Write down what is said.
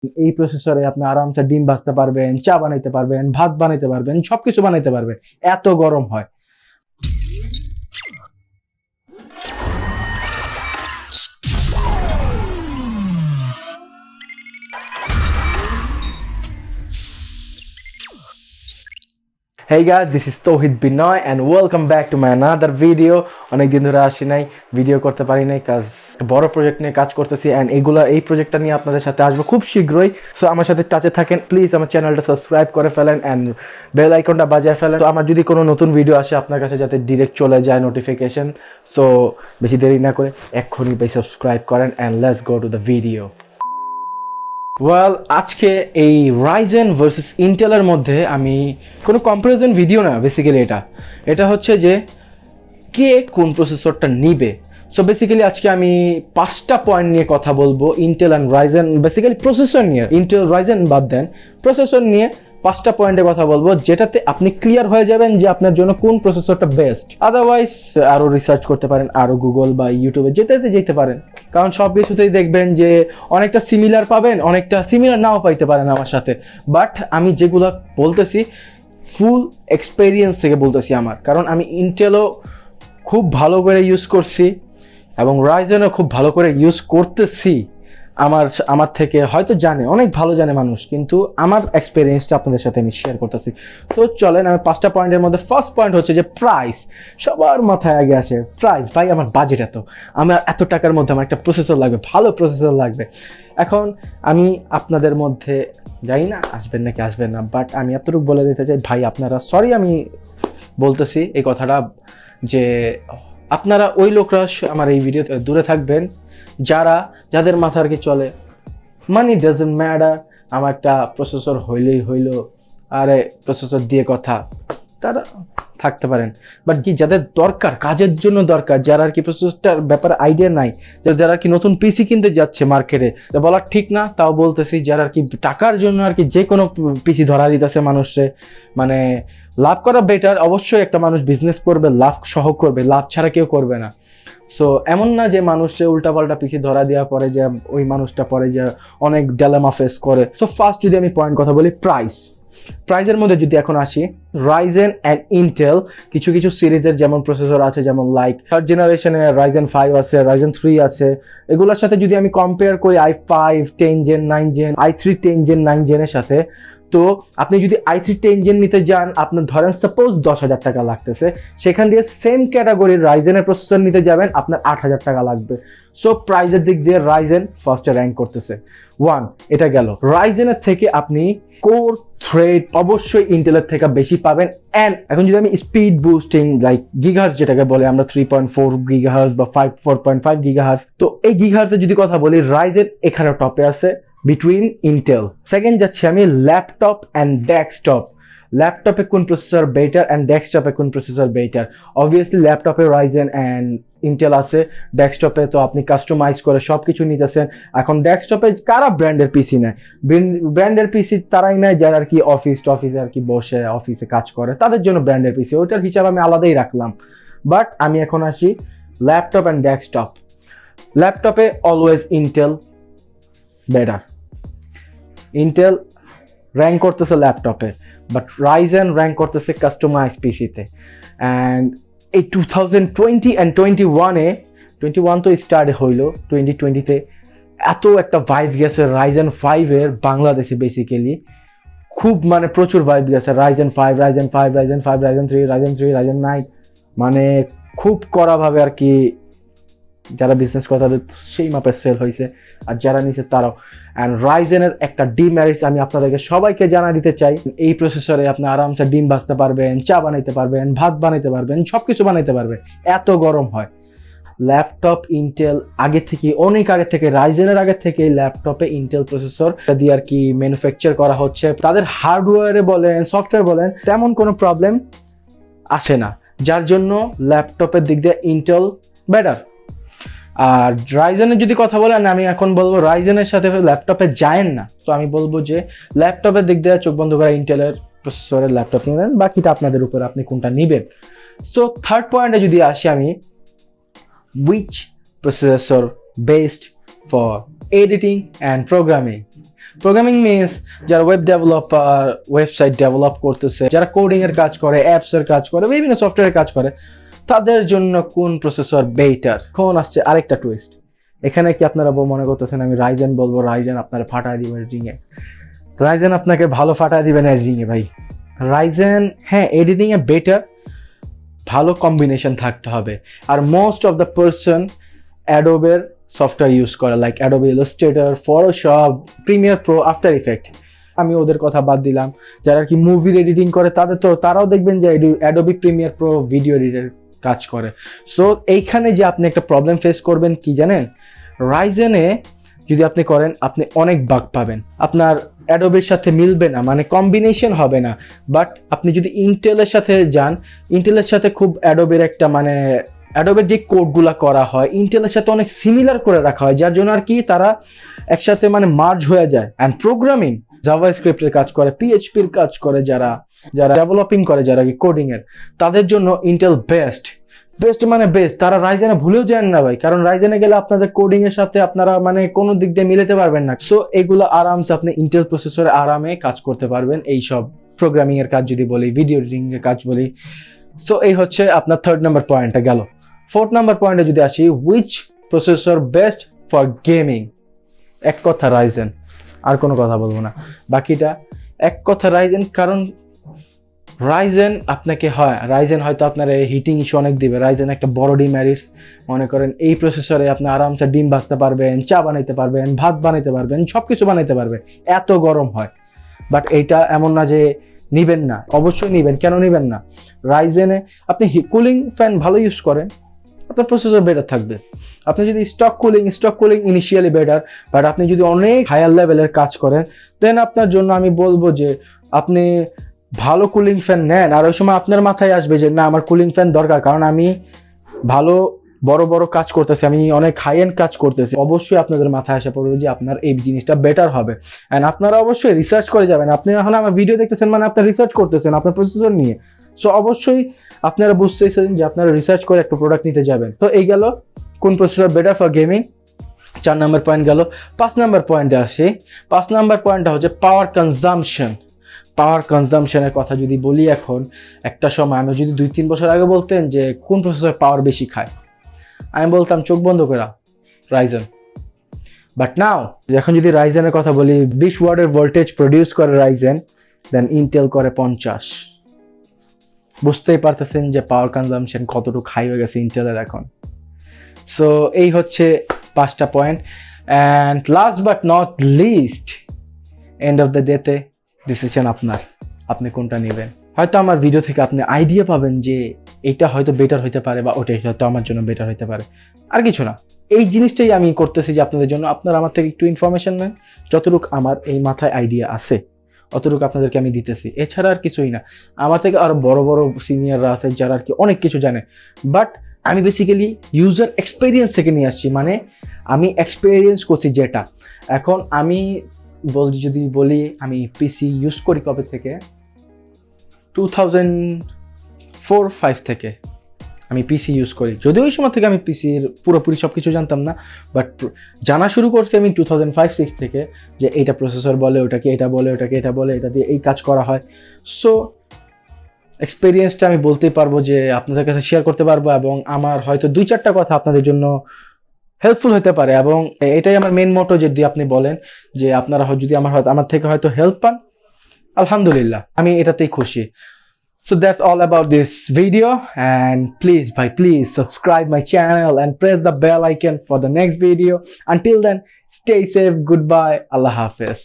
এই প্রসেসরে আপনি আরামসে ডিম ভাজতে পারবেন, চা বানাইতে পারবেন, ভাত বানাইতে পারবেন, সবকিছু বানাইতে পারবেন, এত গরম হয়। Hey guys, this is Towhid Binoy and welcome back to my another video. অনেকদিন ধরে আসি নাই, ভিডিও করতে পারি নাই কাজ বড় প্রজেক্ট নিয়ে কাজ করতেছি এন্ড এই প্রজেক্টটা নিয়ে আপনাদের সাথে আসবো খুব শীঘ্রই। সো আমার সাথে টাচে থাকেন, প্লিজ আমার চ্যানেলটা সাবস্ক্রাইব করে ফেলেন এন্ড বেল আইকনটা বাজিয়ে ফেলেন। তো আমার যদি কোনো নতুন ভিডিও আসে আপনার কাছে যাতে ডিরেক্ট চলে যায় নোটিফিকেশন। সো বেশি দেরি না করে এক্ষুনি ভাই সাবস্ক্রাইব করেন and let's go to the video. Well, আজকে এই রাইজেন ভার্সেস ইন্টেলের মধ্যে আমি কোনো কম্পারিজন ভিডিও না, বেসিক্যালি এটা হচ্ছে যে কে কোন প্রসেসরটা নিবে। সো বেসিক্যালি আজকে আমি 5টা পয়েন্ট নিয়ে কথা বলবো, Intel and Ryzen, basically processor নিয়ে, ইন্টেল রাইজেন বাদ দেন, প্রসেসর নিয়ে 5টা পয়েন্টে কথা বলবো, যেটাতে আপনি ক্লিয়ার হয়ে যাবেন যে আপনার জন্য কোন প্রসেসরটা বেস্ট। আদারওয়াইজ আরও রিসার্চ করতে পারেন, আরও গুগল বা ইউটিউবে যেতে পারেন, কারণ সব কিছুতেই দেখবেন যে অনেকটা সিমিলার পাবেন, অনেকটা সিমিলার নাও পাইতে পারেন আমার সাথে। বাট আমি যেগুলো বলতেছি ফুল এক্সপেরিয়েন্স থেকে বলতেছি আমার, কারণ আমি ইন্টেলও খুব ভালো করে ইউজ করছি এবং রাইজেনও খুব ভালো করে ইউজ করতেছি। আমার থেকে হয়তো অনেক ভালো জানে মানুষ, কিন্তু আমার এক্সপেরিয়েন্সটা আপনাদের সাথে আমি শেয়ার করতেছি। তো চলেন, আমি 5টা পয়েন্টের মধ্যে ফার্স্ট পয়েন্ট হচ্ছে যে প্রাইস। সবার মাথায় আগে আসে প্রাইস। ভাই আমার বাজেট আমার এত টাকার মধ্যে আমার একটা প্রসেসর লাগবে, ভালো প্রসেসর লাগবে। এখন আমি আপনাদের মধ্যে জানি না আসবেন নাকি আসবেন না, বাট আমি এতটুকু বলে দিতে চাই ভাই, আপনারা আমি বলতেছি এই কথাটা যে আপনারা ওই লোকরা আমার এই ভিডিও দূরে থাকবেন যাদের মাথা আর কি চলে মানি ডাজন্ট ম্যাটার, আমার একটা প্রসেসর হইলেই হইলো, আরে প্রসেসর দিয়ে কথা, তারা থাকতে পারেন। বাট কি যাদের দরকার, কাজের জন্য দরকার, যারা আর কি প্রসেসরটার ব্যাপারে আইডিয়া নাই, যারা আর কি নতুন পিসি কিনতে যাচ্ছে মার্কেটে, বলার ঠিক না, তাও বলতেছি, যারা আর কি টাকার জন্য আর কি যে কোনো পিসি ধরা দিতেছে মানুষে, মানে লাভ করা বেটার। অবশ্যই একটা মানুষ বিজনেস করবে, লাভ সহ করবে, লাভ ছাড়া কেউ করবে না। সো এমন না যে মানুষে উল্টাপাল্টা পিসি ধরা দেওয়া পরে যে ওই মানুষটা পরে যে অনেক ডিলেমা ফেস করে। সো ফার্স্ট যদি আমি পয়েন্ট কথা বলি, প্রাইসের মধ্যে যদি এখন আসি, রাইজেন অ্যান্ড ইন্টেল কিছু সিরিজের যেমন প্রসেসর আছে, যেমন লাইক থার্ড জেনারেশনে রাইজেন 5 আছে, রাইজেন 3 আছে, এগুলোর সাথে যদি আমি কম্পেয়ার করি i5 10 gen 9 gen, i3 10 gen 9 জেনের সাথে, তো আপনি যদি i3 10 জেন নিতে যান, আপনার ধরেন সাপোজ 10,000 টাকা লাগতেছে, সেখান দিয়ে সেম ক্যাটাগরির রাইজেনের প্রসেসর নিতে যাবেন, আপনার 8,000 টাকা লাগবে। সো প্রাইজের দিক দিয়ে রাইজেন ফার্স্টে র্যাঙ্ক করতেছে। এটা গেল। রাইজেনের থেকে আপনি কোর থ্রেড অবশ্যই ইন্টেলের থেকে বেশি পাবেন। অ্যান্ড এখন যদি আমি স্পিড বুস্টিং লাইক গিগাহার্জ যেটাকে বলে আমরা 3.4 গিগাহার্জ বা 4.5 গিগাহার্জ, তো এই গিগাহার্জে যদি কথা বলি, রাইজেন এখানে টপে আছে বিটুইন ইন্টেল। সেকেন্ড যাচ্ছি আমি ল্যাপটপ অ্যান্ড ডেস্কটপ। ল্যাপটপে কোন প্রসেসর বেটার অ্যান্ড ডেস্কটপে কোন প্রসেসর বেটার? অবভিয়াসলি ল্যাপটপে রাইজেন অ্যান্ড ইন্টেল আছে, ডেস্কটপে তো আপনি কাস্টমাইজ করে সব কিছু নিতেছেন। এখন ডেস্কটপে কারা ব্র্যান্ডের পিসি নেয়? ব্র্যান্ডের পিসি তারাই নেয় যারা আর কি অফিসে আর কি বসে অফিসে কাজ করে, তাদের জন্য ব্র্যান্ডের পিসি, ওইটার হিসাব আমি আলাদাই রাখলাম। বাট আমি এখন আসি ল্যাপটপ অ্যান্ড ডেস্কটপ। ল্যাপটপে always Intel better, Intel rank করতেছে ল্যাপটপে, বাট রাইজেন র্যাঙ্ক করতেছে কাস্টমাইজ পিসিতে। অ্যান্ড এই 2020 অ্যান্ড 21 তো স্টার্ট হইলো, 2020-তে এত একটা ভাইব গেছে রাইজেন 5-এর বাংলাদেশে, বেসিক্যালি খুব মানে প্রচুর ভাইব গেছে। রাইজেন 5, রাইজেন 3, রাইজেন 9, মানে খুব কড়াভাবে আর কি যারা বিজনেস করে তাদের সেই মাপের সেল হয়েছে, আর যারা নিচে তারাও। অ্যান্ড রাইজেনের একটা ডিমেরিটস আমি আপনাদেরকে সবাইকে জানা দিতে চাই, এই প্রসেসরে আপনি আরামসে ডিম ভাজতে পারবেন, চা বানাইতে পারবেন, ভাত বানাইতে পারবেন, সব কিছু বানাইতে পারবেন, এত গরম হয়। ল্যাপটপ ইন্টেল অনেক আগে থেকে রাইজেনের আগে থেকে ল্যাপটপে ইন্টেল প্রসেসর দিয়ে আর কি ম্যানুফ্যাকচার করা হচ্ছে, তাদের হার্ডওয়্যারে বলেন সফটওয়্যার বলেন তেমন কোনো প্রবলেম আসে না, যার জন্য ল্যাপটপের দিক দিয়ে ইন্টেল বেটার। আর রাইজেনের যদি কথা বলেন, আমি এখন বলবো রাইজেনের সাথে ল্যাপটপে যায়েন না। তো আমি বলবো যে ল্যাপটপের দিক দিয়ে চোখ বন্ধ করে ইন্টেলের প্রসেসরের ল্যাপটপ নেবেন, বাকিটা আপনাদের উপর, আপনি কোনটা নেবেন। সো থার্ড পয়েন্টে যদি আসি আমি, which processor best for editing and programming? Programming means যারা ওয়েব ডেভেলপার, ওয়েবসাইট ডেভেলপ করতেছে, যারা কোডিং এর কাজ করে, অ্যাপস এর কাজ করে, বিভিন্ন সফটওয়্যারের কাজ করে, তাদের জন্য কোন প্রসেসর বেটার। এখন আসছে আরেকটা টুইস্ট। এখানে কি আপনারা মনে করতেছেন আমি রাইজেন বলবো, রাইজেন আপনারা ফাটায় দিবেন এডিটিং এ? রাইজেন আপনাকে ভালো ফাটায় দিবেন এডিটিং এ ভাই। রাইজেন হ্যাঁ এডিটিং এ বেটার, ভালো কম্বিনেশন থাকতে হবে। আর মোস্ট অফ দ্য পারসন অ্যাডোবের সফটওয়্যার ইউজ করে, like Adobe Illustrator, Photoshop, Premiere Pro, After Effect. আমি ওদের কথা বাদ দিলাম, যারা আর কি মুভির এডিটিং করে তারাও দেখবেন যে অ্যাডোবি প্রিমিয়ার প্রো ভিডিও এডিটের কাজ করে। সো এইখানে যে আপনি একটা প্রবলেম ফেস করবেন কি জানেন, রাইজেনে যদি আপনি করেন আপনি অনেক বাগ পাবেন, আপনার অ্যাডোবের সাথে মিলবে না, মানে কম্বিনেশন হবে না। বাট আপনি যদি ইন্টেলের সাথে যান, ইন্টেলের সাথে খুব অ্যাডোবের একটা মানে অ্যাডোবের যে কোডগুলা করা হয় ইন্টেলের সাথে অনেক সিমিলার করে রাখা হয়, যার জন্য আর কি তারা একসাথে মানে মার্জ হয়ে যায়। অ্যান্ড প্রোগ্রামিং জাভাস্ক্রিপ্টের কাজ করে, পিএইচপির কাজ করে, যারা ডেভেলপিং করে, যারা কি কোডিং এর, তাদের জন্য ইন্টেল বেস্ট মানে বেস্ট। তারা রাইজেনে ভুলেও যান না ভাই, কারণ রাইজেনে গেলে আপনাদের কোডিং এর সাথে আপনারা মানে কোনো দিক দিয়ে মিলাতে পারবেন না। সো এগুলো আরামসে আপনি ইন্টেল প্রসেসরে আরামে কাজ করতে পারবেন, এই সব প্রোগ্রামিং এর কাজ যদি বলি, ভিডিও এডিটিং এর কাজ বলি। সো এই হচ্ছে আপনার 3rd নাম্বার পয়েন্টটা গেল। 4th নাম্বার পয়েন্টে যদি আসি, which processor best for gaming? এক কথা রাইজেন, আর কোনো কথা বলবো না, বাকিটা এক কথা রাইজেন। কারণ রাইজেন আপনাকে রাইজেন হয়তো আপনার হিটিং ইস্যু অনেক দিবে। রাইজেন একটা বড় ডিমেরিটস, মনে করেন এই প্রসেসরে আপনি আরামসে ডিম ভাজতে পারবেন, চা বানাইতে পারবেন, ভাত বানাইতে পারবেন, সব কিছু বানাইতে পারবেন, এত গরম হয়। বাট এইটা এমন না যে নিবেন না, অবশ্যই নিবেন। কেন নিবেন না? রাইজেনে আপনি কুলিং ফ্যান ভালো ইউজ করেন, আপনার প্রসেসর বেটার থাকবে। আপনি যদি stock cooling initially better, but আপনি যদি অনেক হায়ার লেভেলের কাজ করেন দেন আপনার জন্য আমি বলবো যে আপনি ভালো কুলিং ফ্যান নেন। আর ওই সময় আপনার মাথায় আসবে যে না আমার কুলিং ফ্যান দরকার, কারণ আমি ভালো বড় কাজ করতেছি, আমি অনেক হাই এন্ড কাজ করতেছি। অবশ্যই আপনাদের মাথায় আসা পড়বে যে আপনার এই জিনিসটা বেটার হবে। অ্যান্ড আপনারা অবশ্যই রিসার্চ করে যাবেন। আপনি এখন আমার ভিডিও দেখতেছেন মানে আপনার রিসার্চ করতেছেন আপনার প্রসেসর নিয়ে। সো অবশ্যই আপনারা বুঝতেছেন যে আপনারা রিসার্চ করে একটা প্রোডাক্ট নিতে যাবেন। তো এই গেল কোন processor better for gaming. 4 number point গেল। 5 নাম্বার পয়েন্টে আসি। 5 নাম্বার পয়েন্টটা হচ্ছে পাওয়ার কনজাম্পশন। পাওয়ার কনজাম্পশনের কথা যদি বলি, এখন একটা সময় আমি যদি 2-3 বছর আগে বলতেন যে কোন প্রসেসর পাওয়ার বেশি খায়, আমি বলতাম চোখ বন্ধ করে রাইজেন। বাট নাও এখন যদি রাইজেনের কথা বলি, 20 ওয়াটের ভোল্টেজ প্রডিউস করে রাইজেন, দেন ইন্টেল করে 50। বুঝতেই পারতেছেন যে পাওয়ার কনজাম্পশন কতটুকু হাই হয়ে গেছে ইন্টেলের এখন। সো এই হচ্ছে 5টা point. And last but not list, end of the ডেতে ডিসিশন আপনার, আপনি কোনটা নেবেন। হয়তো আমার ভিডিও থেকে আপনি আইডিয়া পাবেন যে এইটা হয়তো বেটার হইতে পারে বা ওটাই হয়তো আমার জন্য বেটার হইতে পারে, আর কিছু না। এই জিনিসটাই আমি করতেছি যে আপনাদের জন্য, আপনারা আমার থেকে একটু ইনফরমেশন নেন, যতটুকু আমার এই মাথায় আইডিয়া আছে অতটুকু আপনাদেরকে আমি দিতেছি, এছাড়া আর কিছুই না। আমার থেকে আরো বড় সিনিয়ররা আছে যারা আর কি অনেক কিছু জানে, বাট আমি বেসিক্যালি ইউজার এক্সপিরিয়েন্স থেকে নিয়ে আসছি, মানে আমি এক্সপিরিয়েন্স করছি যেটা। এখন আমি যদি বলি আমি পিসি ইউজ করি কবে থেকে, 2004-05 থেকে আমি পিসি ইউজ করি। যদিও ওই সময় থেকে আমি পিসির পুরোপুরি সব কিছু জানতাম না, বাট জানা শুরু করছি আমি 2005-06 থেকে, যে এইটা প্রসেসর বলে, ওটাকে এটা বলে, ওটাকে এটা বলে, এটা দিয়ে এই কাজ করা হয়। সো এক্সপিরিয়েন্সটা আমি বলতেই পারবো যে আপনাদের কাছে শেয়ার করতে পারবো, এবং আমার হয়তো 2-4টা কথা আপনাদের জন্য হেল্পফুল হতে পারে। এবং এটাই আমার মেন মোটো, যদি আপনি বলেন যে আপনারা যদি আমার থেকে হয়তো হেল্প পান, আলহামদুলিল্লাহ, আমি এটাতেই খুশি। So that's all about this video, and please subscribe my channel and press the bell icon for the next video. Until then, stay safe, goodbye, Allah Hafiz.